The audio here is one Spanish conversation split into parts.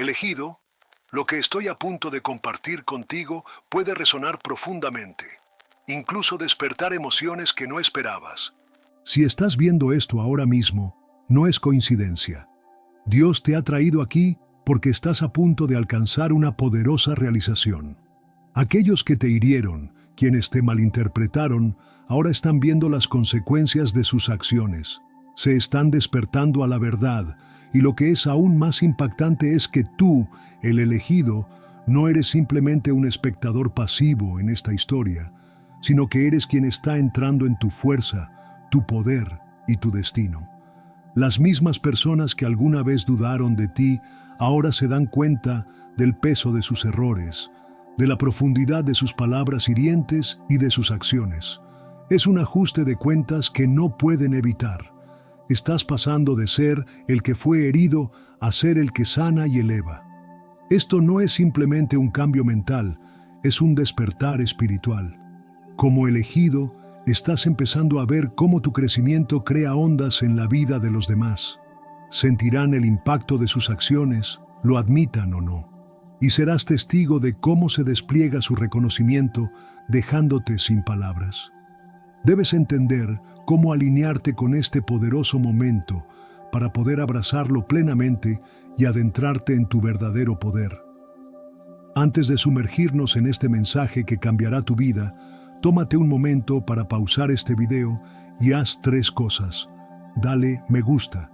Elegido, lo que estoy a punto de compartir contigo puede resonar profundamente, incluso despertar emociones que no esperabas. Si estás viendo esto ahora mismo, no es coincidencia. Dios te ha traído aquí porque estás a punto de alcanzar una poderosa realización. Aquellos que te hirieron, quienes te malinterpretaron, ahora están viendo las consecuencias de sus acciones. Se están despertando a la verdad, y lo que es aún más impactante es que tú, el elegido, no eres simplemente un espectador pasivo en esta historia, sino que eres quien está entrando en tu fuerza, tu poder y tu destino. Las mismas personas que alguna vez dudaron de ti, ahora se dan cuenta del peso de sus errores, de la profundidad de sus palabras hirientes y de sus acciones. Es un ajuste de cuentas que no pueden evitar. Estás pasando de ser el que fue herido a ser el que sana y eleva. Esto no es simplemente un cambio mental, es un despertar espiritual. Como elegido, estás empezando a ver cómo tu crecimiento crea ondas en la vida de los demás. Sentirán el impacto de sus acciones, lo admitan o no. Y serás testigo de cómo se despliega su reconocimiento, dejándote sin palabras. Debes entender cómo alinearte con este poderoso momento para poder abrazarlo plenamente y adentrarte en tu verdadero poder. Antes de sumergirnos en este mensaje que cambiará tu vida, tómate un momento para pausar este video y haz 3 cosas. Dale me gusta.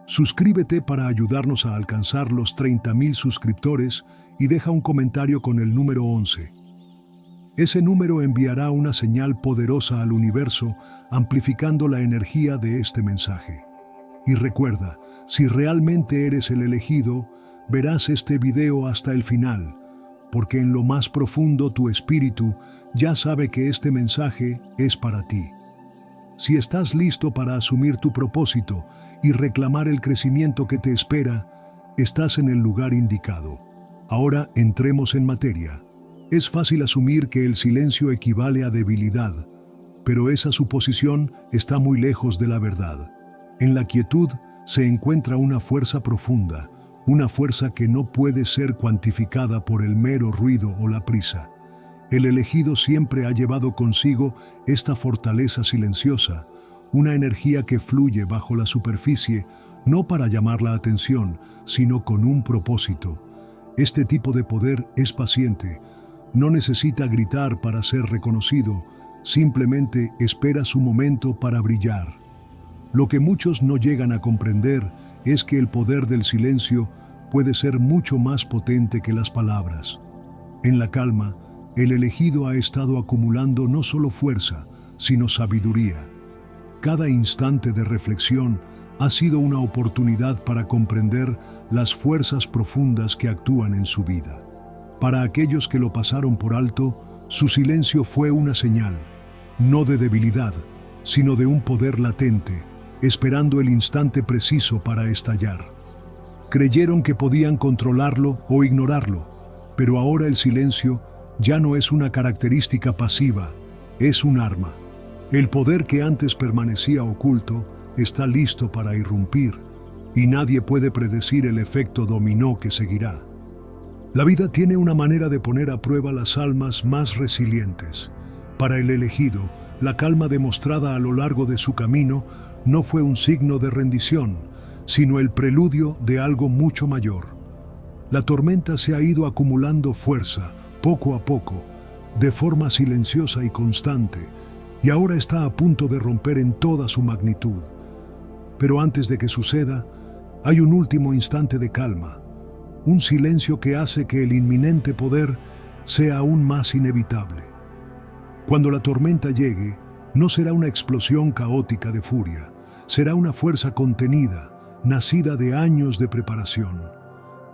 Suscríbete para ayudarnos a alcanzar los 30,000 suscriptores y deja un comentario con el número 11. Ese número enviará una señal poderosa al universo, amplificando la energía de este mensaje. Y recuerda, si realmente eres el elegido, verás este video hasta el final, porque en lo más profundo tu espíritu ya sabe que este mensaje es para ti. Si estás listo para asumir tu propósito y reclamar el crecimiento que te espera, estás en el lugar indicado. Ahora entremos en materia. Es fácil asumir que el silencio equivale a debilidad, pero esa suposición está muy lejos de la verdad. En la quietud se encuentra una fuerza profunda, una fuerza que no puede ser cuantificada por el mero ruido o la prisa. El elegido siempre ha llevado consigo esta fortaleza silenciosa, una energía que fluye bajo la superficie, no para llamar la atención, sino con un propósito. Este tipo de poder es paciente, no necesita gritar para ser reconocido, simplemente espera su momento para brillar. Lo que muchos no llegan a comprender es que el poder del silencio puede ser mucho más potente que las palabras. En la calma, el elegido ha estado acumulando no solo fuerza, sino sabiduría. Cada instante de reflexión ha sido una oportunidad para comprender las fuerzas profundas que actúan en su vida. Para aquellos que lo pasaron por alto, su silencio fue una señal, no de debilidad, sino de un poder latente, esperando el instante preciso para estallar. Creyeron que podían controlarlo o ignorarlo, pero ahora el silencio ya no es una característica pasiva, es un arma. El poder que antes permanecía oculto está listo para irrumpir, y nadie puede predecir el efecto dominó que seguirá. La vida tiene una manera de poner a prueba las almas más resilientes. Para el elegido, la calma demostrada a lo largo de su camino no fue un signo de rendición, sino el preludio de algo mucho mayor. La tormenta se ha ido acumulando fuerza, poco a poco, de forma silenciosa y constante, y ahora está a punto de romper en toda su magnitud. Pero antes de que suceda, hay un último instante de calma, un silencio que hace que el inminente poder sea aún más inevitable. Cuando la tormenta llegue, no será una explosión caótica de furia, será una fuerza contenida, nacida de años de preparación.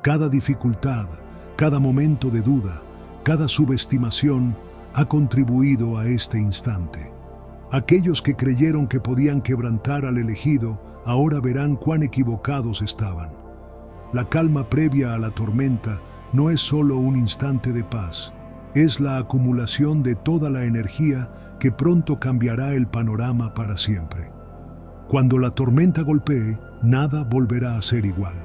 Cada dificultad, cada momento de duda, cada subestimación ha contribuido a este instante. Aquellos que creyeron que podían quebrantar al elegido, ahora verán cuán equivocados estaban. La calma previa a la tormenta no es solo un instante de paz, es la acumulación de toda la energía que pronto cambiará el panorama para siempre. Cuando la tormenta golpee, nada volverá a ser igual.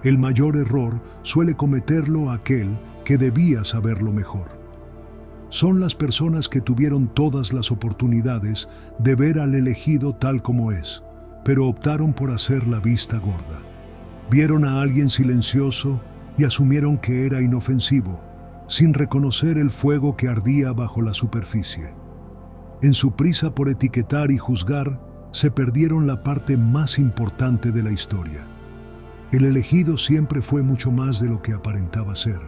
El mayor error suele cometerlo aquel que debía saberlo mejor. Son las personas que tuvieron todas las oportunidades de ver al elegido tal como es, pero optaron por hacer la vista gorda. Vieron a alguien silencioso y asumieron que era inofensivo, sin reconocer el fuego que ardía bajo la superficie. En su prisa por etiquetar y juzgar, se perdieron la parte más importante de la historia. El elegido siempre fue mucho más de lo que aparentaba ser.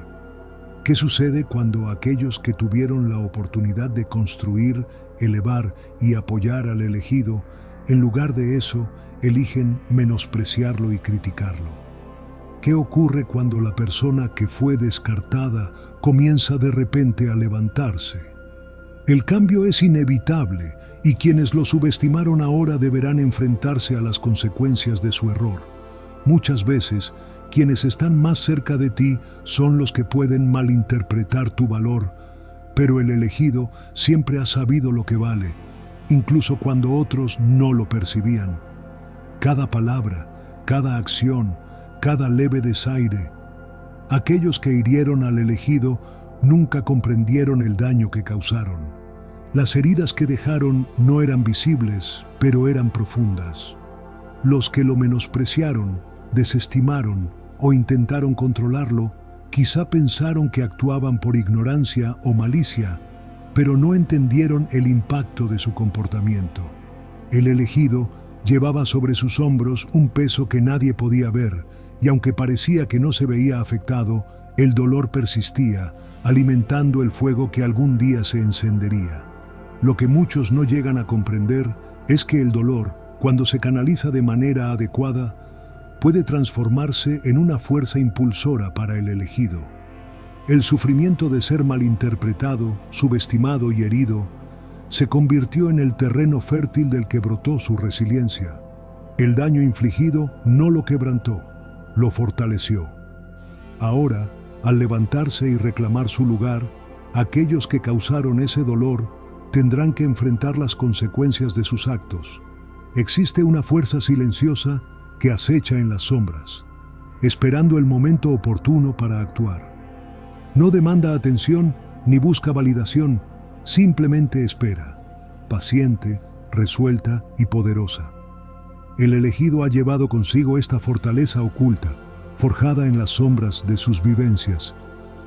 ¿Qué sucede cuando aquellos que tuvieron la oportunidad de construir, elevar y apoyar al elegido, en lugar de eso, eligen menospreciarlo y criticarlo? ¿Qué ocurre cuando la persona que fue descartada comienza de repente a levantarse? El cambio es inevitable y quienes lo subestimaron ahora deberán enfrentarse a las consecuencias de su error. Muchas veces, quienes están más cerca de ti son los que pueden malinterpretar tu valor, pero el elegido siempre ha sabido lo que vale, incluso cuando otros no lo percibían. Cada palabra, cada acción, cada leve desaire. Aquellos que hirieron al elegido nunca comprendieron el daño que causaron. Las heridas que dejaron no eran visibles, pero eran profundas. Los que lo menospreciaron, desestimaron o intentaron controlarlo, quizá pensaron que actuaban por ignorancia o malicia, pero no entendieron el impacto de su comportamiento. El elegido llevaba sobre sus hombros un peso que nadie podía ver, y aunque parecía que no se veía afectado, el dolor persistía, alimentando el fuego que algún día se encendería. Lo que muchos no llegan a comprender es que el dolor, cuando se canaliza de manera adecuada, puede transformarse en una fuerza impulsora para el elegido. El sufrimiento de ser malinterpretado, subestimado y herido se convirtió en el terreno fértil del que brotó su resiliencia. El daño infligido no lo quebrantó, lo fortaleció. Ahora, al levantarse y reclamar su lugar, aquellos que causaron ese dolor tendrán que enfrentar las consecuencias de sus actos. Existe una fuerza silenciosa que acecha en las sombras, esperando el momento oportuno para actuar. No demanda atención ni busca validación, simplemente espera, paciente, resuelta y poderosa. El elegido ha llevado consigo esta fortaleza oculta, forjada en las sombras de sus vivencias.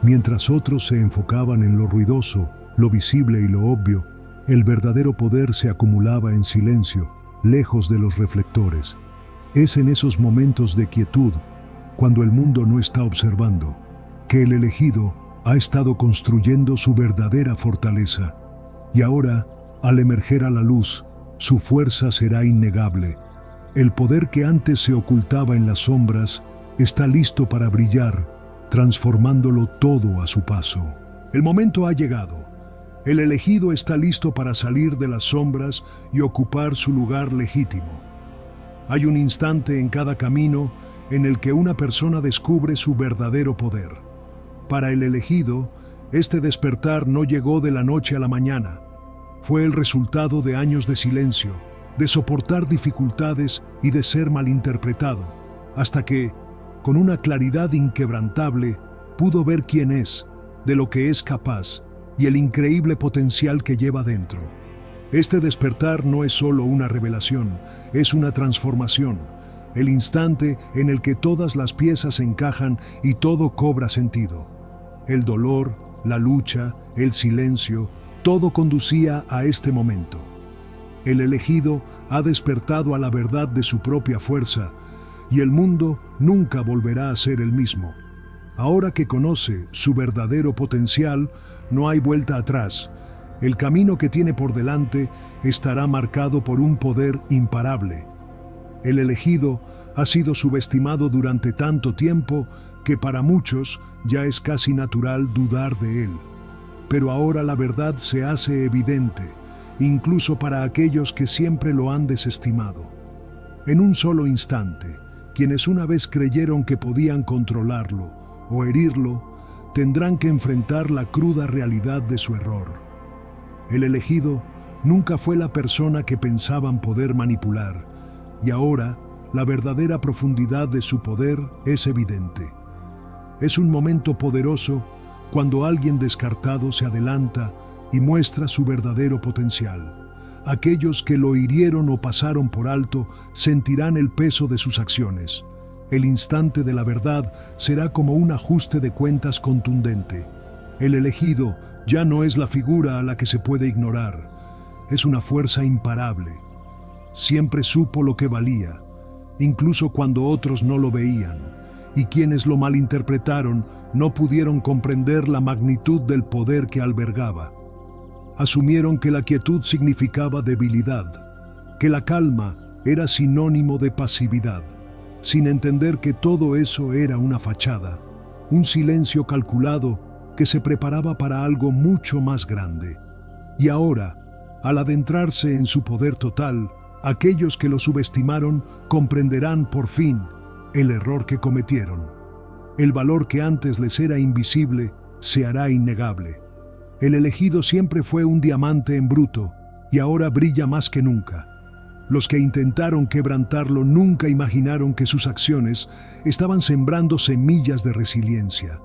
Mientras otros se enfocaban en lo ruidoso, lo visible y lo obvio, el verdadero poder se acumulaba en silencio, lejos de los reflectores. Es en esos momentos de quietud, cuando el mundo no está observando, que el elegido ha estado construyendo su verdadera fortaleza. Y ahora, al emerger a la luz, su fuerza será innegable. El poder que antes se ocultaba en las sombras está listo para brillar, transformándolo todo a su paso. El momento ha llegado. El elegido está listo para salir de las sombras y ocupar su lugar legítimo. Hay un instante en cada camino en el que una persona descubre su verdadero poder. Para el elegido, este despertar no llegó de la noche a la mañana. Fue el resultado de años de silencio, de soportar dificultades y de ser malinterpretado, hasta que, con una claridad inquebrantable, pudo ver quién es, de lo que es capaz y el increíble potencial que lleva dentro. Este despertar no es solo una revelación, es una transformación, el instante en el que todas las piezas encajan y todo cobra sentido. El dolor, la lucha, el silencio, todo conducía a este momento. El elegido ha despertado a la verdad de su propia fuerza y el mundo nunca volverá a ser el mismo. Ahora que conoce su verdadero potencial, no hay vuelta atrás. El camino que tiene por delante estará marcado por un poder imparable. El elegido ha sido subestimado durante tanto tiempo que para muchos ya es casi natural dudar de él. Pero ahora la verdad se hace evidente, incluso para aquellos que siempre lo han desestimado. En un solo instante, quienes una vez creyeron que podían controlarlo o herirlo, tendrán que enfrentar la cruda realidad de su error. El elegido nunca fue la persona que pensaban poder manipular, y ahora la verdadera profundidad de su poder es evidente. Es un momento poderoso cuando alguien descartado se adelanta y muestra su verdadero potencial. Aquellos que lo hirieron o pasaron por alto sentirán el peso de sus acciones. El instante de la verdad será como un ajuste de cuentas contundente. El elegido ya no es la figura a la que se puede ignorar. Es una fuerza imparable. Siempre supo lo que valía, incluso cuando otros no lo veían, y quienes lo malinterpretaron no pudieron comprender la magnitud del poder que albergaba. Asumieron que la quietud significaba debilidad, que la calma era sinónimo de pasividad, sin entender que todo eso era una fachada, un silencio calculado que se preparaba para algo mucho más grande. Y ahora, al adentrarse en su poder total, aquellos que lo subestimaron comprenderán por fin el error que cometieron. El valor que antes les era invisible se hará innegable. El elegido siempre fue un diamante en bruto y ahora brilla más que nunca. Los que intentaron quebrantarlo nunca imaginaron que sus acciones estaban sembrando semillas de resiliencia.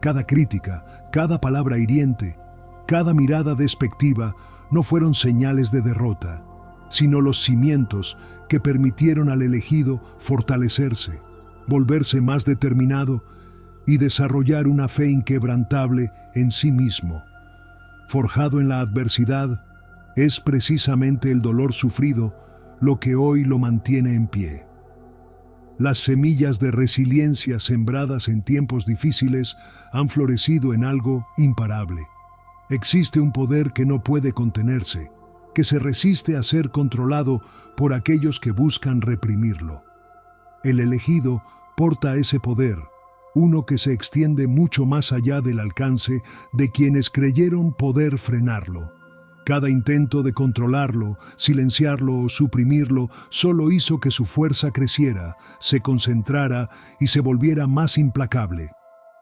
Cada crítica, cada palabra hiriente, cada mirada despectiva no fueron señales de derrota, sino los cimientos que permitieron al elegido fortalecerse, volverse más determinado y desarrollar una fe inquebrantable en sí mismo. Forjado en la adversidad, es precisamente el dolor sufrido lo que hoy lo mantiene en pie. Las semillas de resiliencia sembradas en tiempos difíciles han florecido en algo imparable. Existe un poder que no puede contenerse, que se resiste a ser controlado por aquellos que buscan reprimirlo. El elegido porta ese poder, uno que se extiende mucho más allá del alcance de quienes creyeron poder frenarlo. Cada intento de controlarlo, silenciarlo o suprimirlo solo hizo que su fuerza creciera, se concentrara y se volviera más implacable.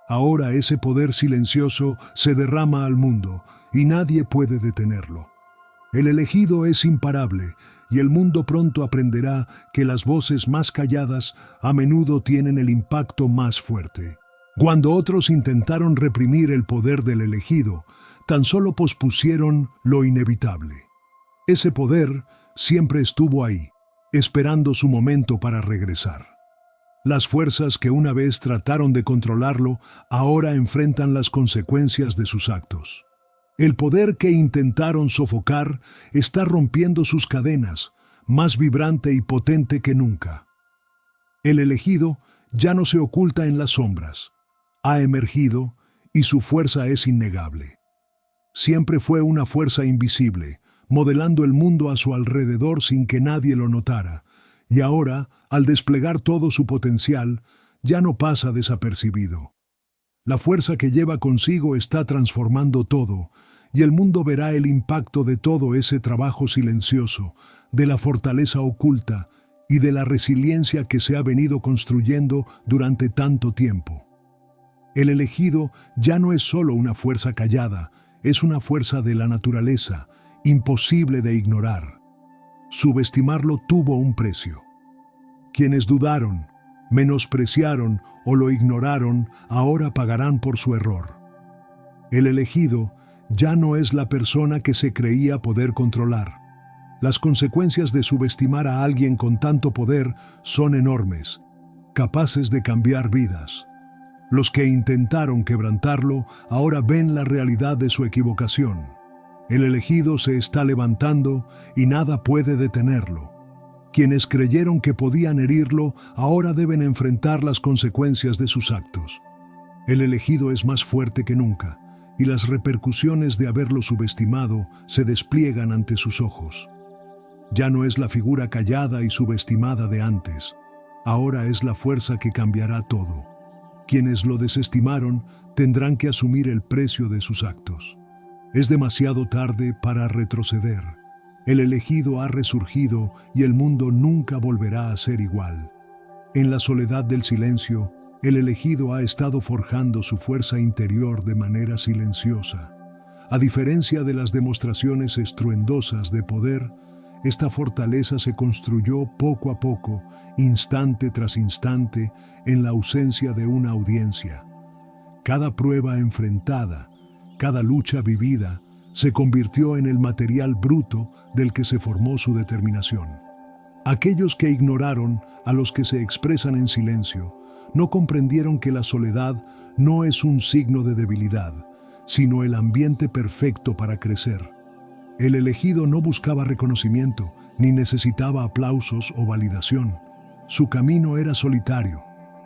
Ahora ese poder silencioso se derrama al mundo y nadie puede detenerlo. El elegido es imparable y el mundo pronto aprenderá que las voces más calladas a menudo tienen el impacto más fuerte. Cuando otros intentaron reprimir el poder del elegido, tan solo pospusieron lo inevitable. Ese poder siempre estuvo ahí, esperando su momento para regresar. Las fuerzas que una vez trataron de controlarlo ahora enfrentan las consecuencias de sus actos. El poder que intentaron sofocar está rompiendo sus cadenas, más vibrante y potente que nunca. El elegido ya no se oculta en las sombras. Ha emergido y su fuerza es innegable. Siempre fue una fuerza invisible, modelando el mundo a su alrededor sin que nadie lo notara, y ahora, al desplegar todo su potencial, ya no pasa desapercibido. La fuerza que lleva consigo está transformando todo, y el mundo verá el impacto de todo ese trabajo silencioso, de la fortaleza oculta y de la resiliencia que se ha venido construyendo durante tanto tiempo. El elegido ya no es solo una fuerza callada, es una fuerza de la naturaleza, imposible de ignorar. Subestimarlo tuvo un precio. Quienes dudaron, menospreciaron o lo ignoraron, ahora pagarán por su error. El elegido ya no es la persona que se creía poder controlar. Las consecuencias de subestimar a alguien con tanto poder son enormes, capaces de cambiar vidas. Los que intentaron quebrantarlo ahora ven la realidad de su equivocación. El elegido se está levantando y nada puede detenerlo. Quienes creyeron que podían herirlo ahora deben enfrentar las consecuencias de sus actos. El elegido es más fuerte que nunca, y las repercusiones de haberlo subestimado se despliegan ante sus ojos. Ya no es la figura callada y subestimada de antes. Ahora es la fuerza que cambiará todo. Quienes lo desestimaron tendrán que asumir el precio de sus actos. Es demasiado tarde para retroceder. El elegido ha resurgido y el mundo nunca volverá a ser igual. En la soledad del silencio, el elegido ha estado forjando su fuerza interior de manera silenciosa. A diferencia de las demostraciones estruendosas de poder, esta fortaleza se construyó poco a poco, instante tras instante, en la ausencia de una audiencia. Cada prueba enfrentada, cada lucha vivida, se convirtió en el material bruto del que se formó su determinación. Aquellos que ignoraron a los que se expresan en silencio, no comprendieron que la soledad no es un signo de debilidad, sino el ambiente perfecto para crecer. El elegido no buscaba reconocimiento, ni necesitaba aplausos o validación. Su camino era solitario,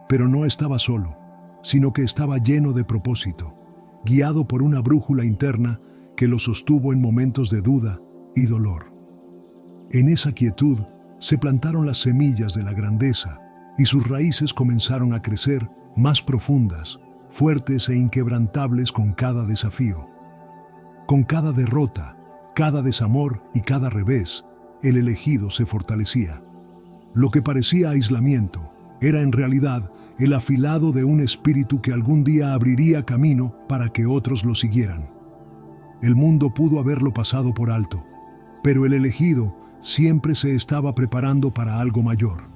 pero no estaba solo, sino que estaba lleno de propósito, guiado por una brújula interna que lo sostuvo en momentos de duda y dolor. En esa quietud se plantaron las semillas de la grandeza y sus raíces comenzaron a crecer más profundas, fuertes e inquebrantables con cada desafío. Con cada derrota, cada desamor y cada revés, el elegido se fortalecía. Lo que parecía aislamiento era en realidad el afilado de un espíritu que algún día abriría camino para que otros lo siguieran. El mundo pudo haberlo pasado por alto, pero el elegido siempre se estaba preparando para algo mayor.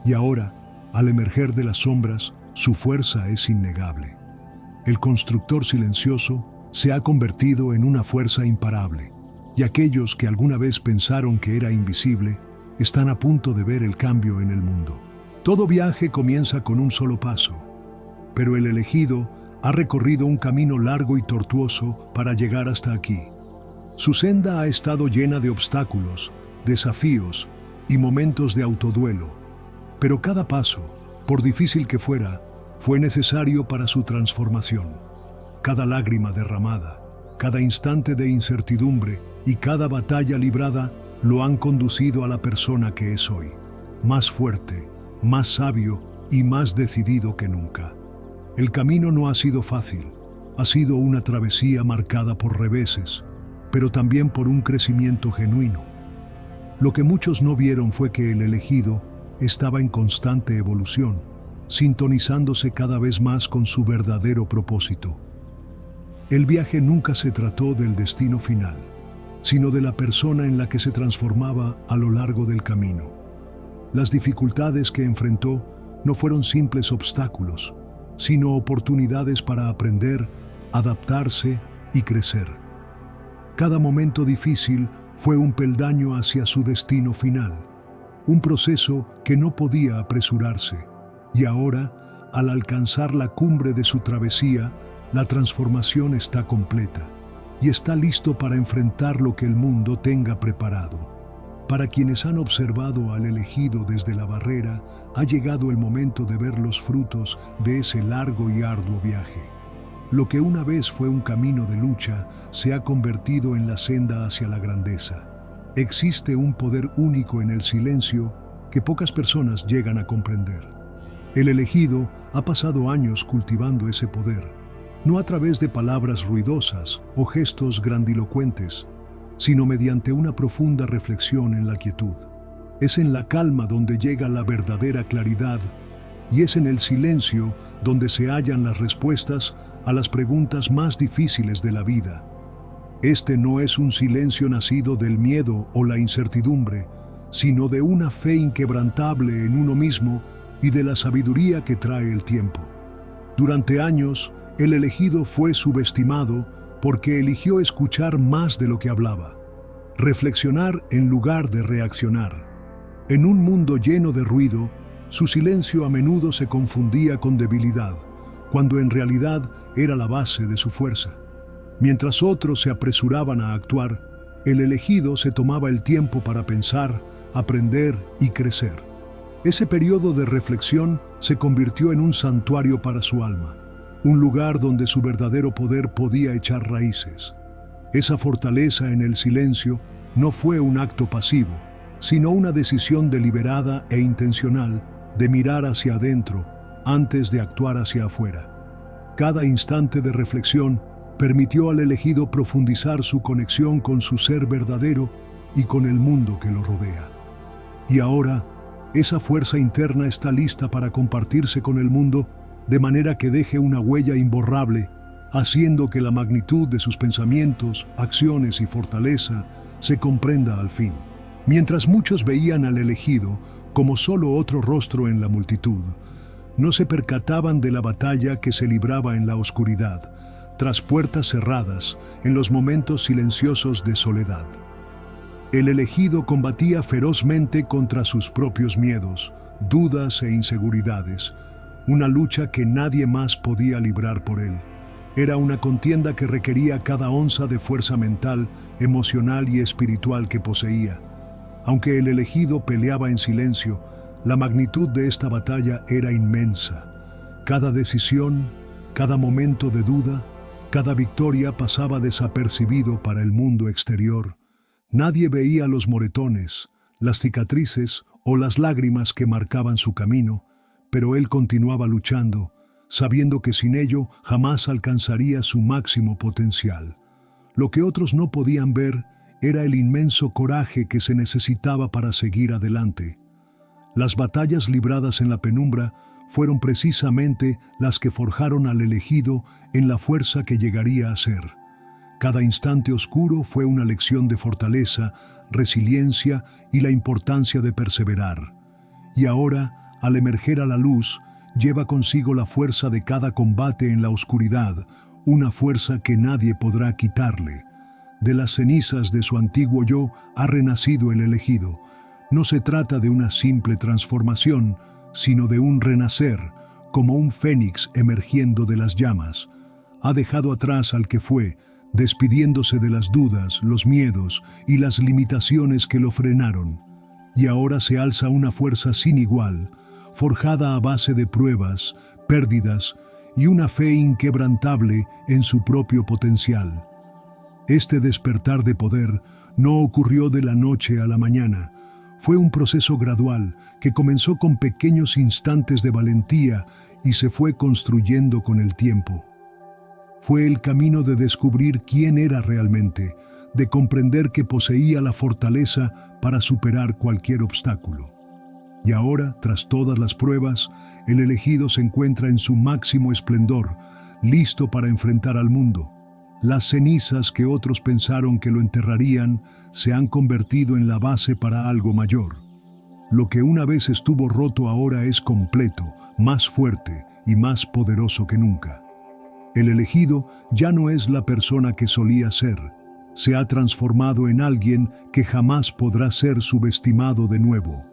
Y ahora, al emerger de las sombras, su fuerza es innegable. El constructor silencioso se ha convertido en una fuerza imparable, y aquellos que alguna vez pensaron que era invisible, están a punto de ver el cambio en el mundo. Todo viaje comienza con un solo paso, pero el elegido ha recorrido un camino largo y tortuoso para llegar hasta aquí. Su senda ha estado llena de obstáculos, desafíos y momentos de autoduelo, pero cada paso, por difícil que fuera, fue necesario para su transformación. Cada lágrima derramada, cada instante de incertidumbre y cada batalla librada lo han conducido a la persona que es hoy, más fuerte, más sabio y más decidido que nunca. El camino no ha sido fácil, ha sido una travesía marcada por reveses, pero también por un crecimiento genuino. Lo que muchos no vieron fue que el elegido estaba en constante evolución, sintonizándose cada vez más con su verdadero propósito. El viaje nunca se trató del destino final, sino de la persona en la que se transformaba a lo largo del camino. Las dificultades que enfrentó no fueron simples obstáculos, sino oportunidades para aprender, adaptarse y crecer. Cada momento difícil fue un peldaño hacia su destino final, un proceso que no podía apresurarse, y ahora, al alcanzar la cumbre de su travesía, la transformación está completa y está listo para enfrentar lo que el mundo tenga preparado. Para quienes han observado al elegido desde la barrera, ha llegado el momento de ver los frutos de ese largo y arduo viaje. Lo que una vez fue un camino de lucha se ha convertido en la senda hacia la grandeza. Existe un poder único en el silencio que pocas personas llegan a comprender. El elegido ha pasado años cultivando ese poder, no a través de palabras ruidosas o gestos grandilocuentes, sino mediante una profunda reflexión en la quietud. Es en la calma donde llega la verdadera claridad, y es en el silencio donde se hallan las respuestas a las preguntas más difíciles de la vida. Este no es un silencio nacido del miedo o la incertidumbre, sino de una fe inquebrantable en uno mismo y de la sabiduría que trae el tiempo. Durante años, el elegido fue subestimado porque eligió escuchar más de lo que hablaba, reflexionar en lugar de reaccionar. En un mundo lleno de ruido, su silencio a menudo se confundía con debilidad, cuando en realidad era la base de su fuerza. Mientras otros se apresuraban a actuar, el elegido se tomaba el tiempo para pensar, aprender y crecer. Ese periodo de reflexión se convirtió en un santuario para su alma, un lugar donde su verdadero poder podía echar raíces. Esa fortaleza en el silencio no fue un acto pasivo, sino una decisión deliberada e intencional de mirar hacia adentro antes de actuar hacia afuera. Cada instante de reflexión permitió al elegido profundizar su conexión con su ser verdadero y con el mundo que lo rodea. Y ahora, esa fuerza interna está lista para compartirse con el mundo de manera que deje una huella imborrable, haciendo que la magnitud de sus pensamientos, acciones y fortaleza se comprenda al fin. Mientras muchos veían al elegido como solo otro rostro en la multitud, no se percataban de la batalla que se libraba en la oscuridad, tras puertas cerradas, en los momentos silenciosos de soledad. El elegido combatía ferozmente contra sus propios miedos, dudas e inseguridades, una lucha que nadie más podía librar por él. Era una contienda que requería cada onza de fuerza mental, emocional y espiritual que poseía. Aunque el elegido peleaba en silencio, la magnitud de esta batalla era inmensa. Cada decisión, cada momento de duda, cada victoria pasaba desapercibido para el mundo exterior. Nadie veía los moretones, las cicatrices o las lágrimas que marcaban su camino, pero él continuaba luchando, sabiendo que sin ello jamás alcanzaría su máximo potencial. Lo que otros no podían ver era el inmenso coraje que se necesitaba para seguir adelante. Las batallas libradas en la penumbra fueron precisamente las que forjaron al elegido en la fuerza que llegaría a ser. Cada instante oscuro fue una lección de fortaleza, resiliencia y la importancia de perseverar. Y ahora, al emerger a la luz, lleva consigo la fuerza de cada combate en la oscuridad, una fuerza que nadie podrá quitarle. De las cenizas de su antiguo yo ha renacido el elegido. No se trata de una simple transformación, sino de un renacer, como un fénix emergiendo de las llamas. Ha dejado atrás al que fue, despidiéndose de las dudas, los miedos y las limitaciones que lo frenaron. Y ahora se alza una fuerza sin igual, forjada a base de pruebas, pérdidas y una fe inquebrantable en su propio potencial. Este despertar de poder no ocurrió de la noche a la mañana. Fue un proceso gradual que comenzó con pequeños instantes de valentía y se fue construyendo con el tiempo. Fue el camino de descubrir quién era realmente, de comprender que poseía la fortaleza para superar cualquier obstáculo. Y ahora, tras todas las pruebas, el elegido se encuentra en su máximo esplendor, listo para enfrentar al mundo. Las cenizas que otros pensaron que lo enterrarían se han convertido en la base para algo mayor. Lo que una vez estuvo roto ahora es completo, más fuerte y más poderoso que nunca. El elegido ya no es la persona que solía ser. Se ha transformado en alguien que jamás podrá ser subestimado de nuevo.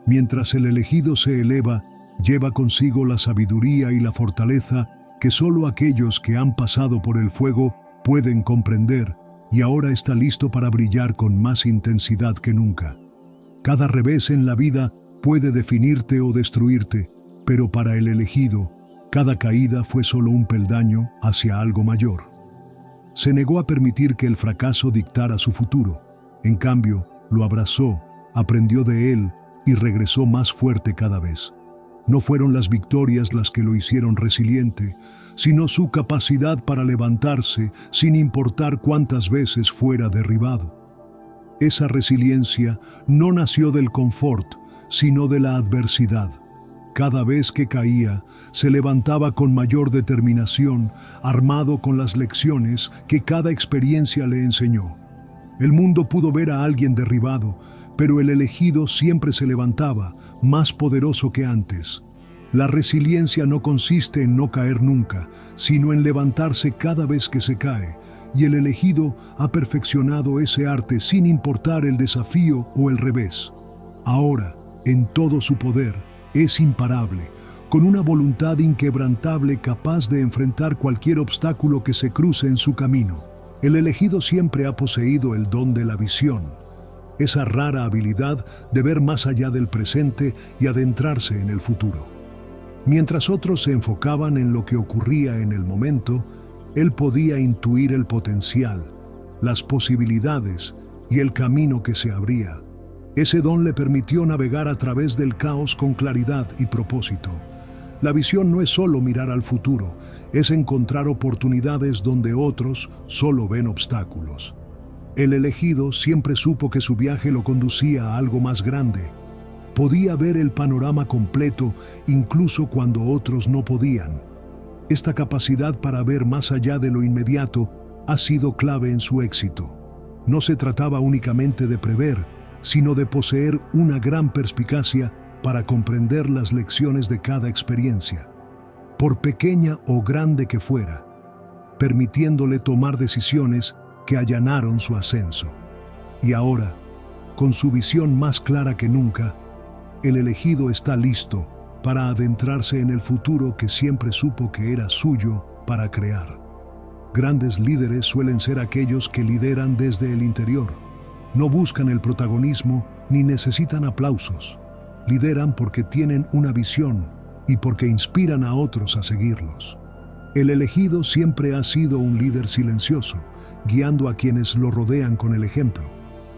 Mientras el elegido se eleva, lleva consigo la sabiduría y la fortaleza que solo aquellos que han pasado por el fuego pueden comprender, y ahora está listo para brillar con más intensidad que nunca. Cada revés en la vida puede definirte o destruirte, pero para el elegido, cada caída fue solo un peldaño hacia algo mayor. Se negó a permitir que el fracaso dictara su futuro. En cambio, lo abrazó, aprendió de él y regresó más fuerte cada vez. No fueron las victorias las que lo hicieron resiliente, sino su capacidad para levantarse sin importar cuántas veces fuera derribado. Esa resiliencia no nació del confort, sino de la adversidad. Cada vez que caía, se levantaba con mayor determinación, armado con las lecciones que cada experiencia le enseñó. El mundo pudo ver a alguien derribado, pero el elegido siempre se levantaba, más poderoso que antes. La resiliencia no consiste en no caer nunca, sino en levantarse cada vez que se cae, y el elegido ha perfeccionado ese arte sin importar el desafío o el revés. Ahora, en todo su poder, es imparable, con una voluntad inquebrantable capaz de enfrentar cualquier obstáculo que se cruce en su camino. El elegido siempre ha poseído el don de la visión, esa rara habilidad de ver más allá del presente y adentrarse en el futuro. Mientras otros se enfocaban en lo que ocurría en el momento, él podía intuir el potencial, las posibilidades y el camino que se abría. Ese don le permitió navegar a través del caos con claridad y propósito. La visión no es solo mirar al futuro, es encontrar oportunidades donde otros solo ven obstáculos. El elegido siempre supo que su viaje lo conducía a algo más grande. Podía ver el panorama completo incluso cuando otros no podían. Esta capacidad para ver más allá de lo inmediato ha sido clave en su éxito. No se trataba únicamente de prever, sino de poseer una gran perspicacia para comprender las lecciones de cada experiencia, por pequeña o grande que fuera, permitiéndole tomar decisiones que allanaron su ascenso. Y ahora, con su visión más clara que nunca, el elegido está listo para adentrarse en el futuro que siempre supo que era suyo para crear. Grandes líderes suelen ser aquellos que lideran desde el interior. No buscan el protagonismo ni necesitan aplausos. Lideran porque tienen una visión y porque inspiran a otros a seguirlos. El elegido siempre ha sido un líder silencioso, guiando a quienes lo rodean con el ejemplo.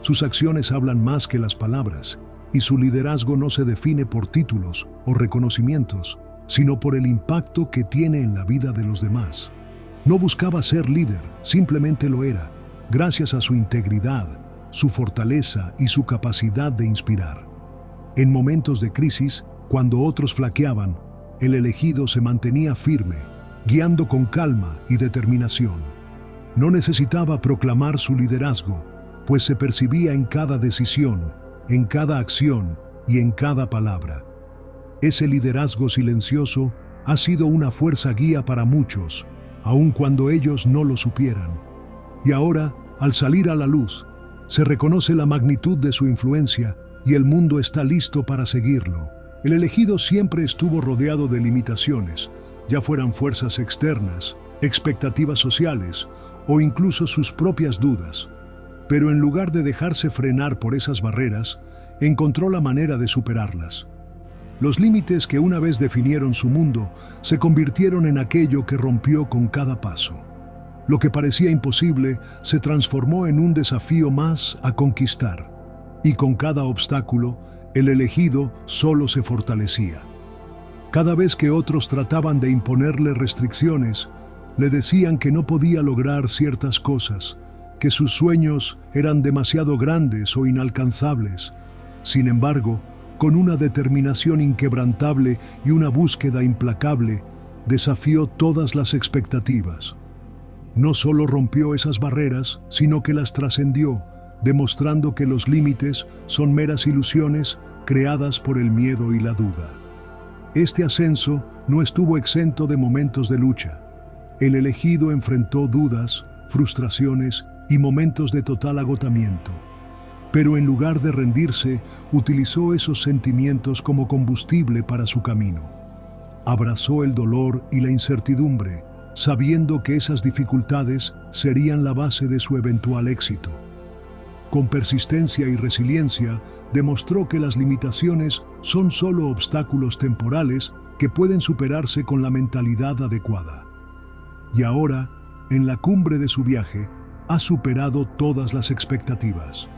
Sus acciones hablan más que las palabras, y su liderazgo no se define por títulos o reconocimientos, sino por el impacto que tiene en la vida de los demás. No buscaba ser líder, simplemente lo era, gracias a su integridad, su fortaleza y su capacidad de inspirar. En momentos de crisis, cuando otros flaqueaban, el elegido se mantenía firme, guiando con calma y determinación. No necesitaba proclamar su liderazgo, pues se percibía en cada decisión, en cada acción y en cada palabra. Ese liderazgo silencioso ha sido una fuerza guía para muchos, aun cuando ellos no lo supieran. Y ahora, al salir a la luz, se reconoce la magnitud de su influencia y el mundo está listo para seguirlo. El elegido siempre estuvo rodeado de limitaciones, ya fueran fuerzas externas, expectativas sociales o incluso sus propias dudas. Pero en lugar de dejarse frenar por esas barreras, encontró la manera de superarlas. Los límites que una vez definieron su mundo se convirtieron en aquello que rompió con cada paso. Lo que parecía imposible se transformó en un desafío más a conquistar, y con cada obstáculo, el elegido solo se fortalecía. Cada vez que otros trataban de imponerle restricciones, le decían que no podía lograr ciertas cosas, que sus sueños eran demasiado grandes o inalcanzables. Sin embargo, con una determinación inquebrantable y una búsqueda implacable, desafió todas las expectativas. No solo rompió esas barreras, sino que las trascendió, demostrando que los límites son meras ilusiones creadas por el miedo y la duda. Este ascenso no estuvo exento de momentos de lucha. El elegido enfrentó dudas, frustraciones y momentos de total agotamiento. Pero en lugar de rendirse, utilizó esos sentimientos como combustible para su camino. Abrazó el dolor y la incertidumbre, sabiendo que esas dificultades serían la base de su eventual éxito. Con persistencia y resiliencia, demostró que las limitaciones son solo obstáculos temporales que pueden superarse con la mentalidad adecuada. Y ahora, en la cumbre de su viaje, ha superado todas las expectativas.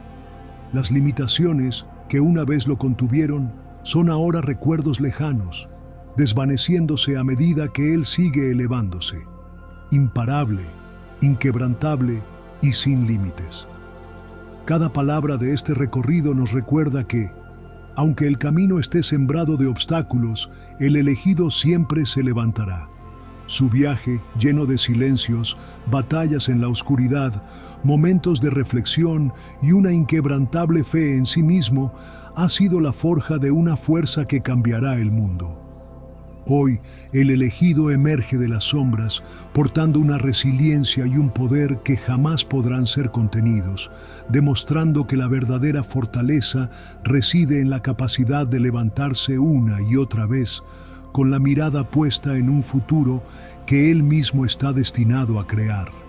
Las limitaciones que una vez lo contuvieron son ahora recuerdos lejanos, desvaneciéndose a medida que él sigue elevándose, imparable, inquebrantable y sin límites. Cada palabra de este recorrido nos recuerda que, aunque el camino esté sembrado de obstáculos, el elegido siempre se levantará. Su viaje, lleno de silencios, batallas en la oscuridad, momentos de reflexión y una inquebrantable fe en sí mismo, ha sido la forja de una fuerza que cambiará el mundo. Hoy, el elegido emerge de las sombras, portando una resiliencia y un poder que jamás podrán ser contenidos, demostrando que la verdadera fortaleza reside en la capacidad de levantarse una y otra vez, con la mirada puesta en un futuro que él mismo está destinado a crear.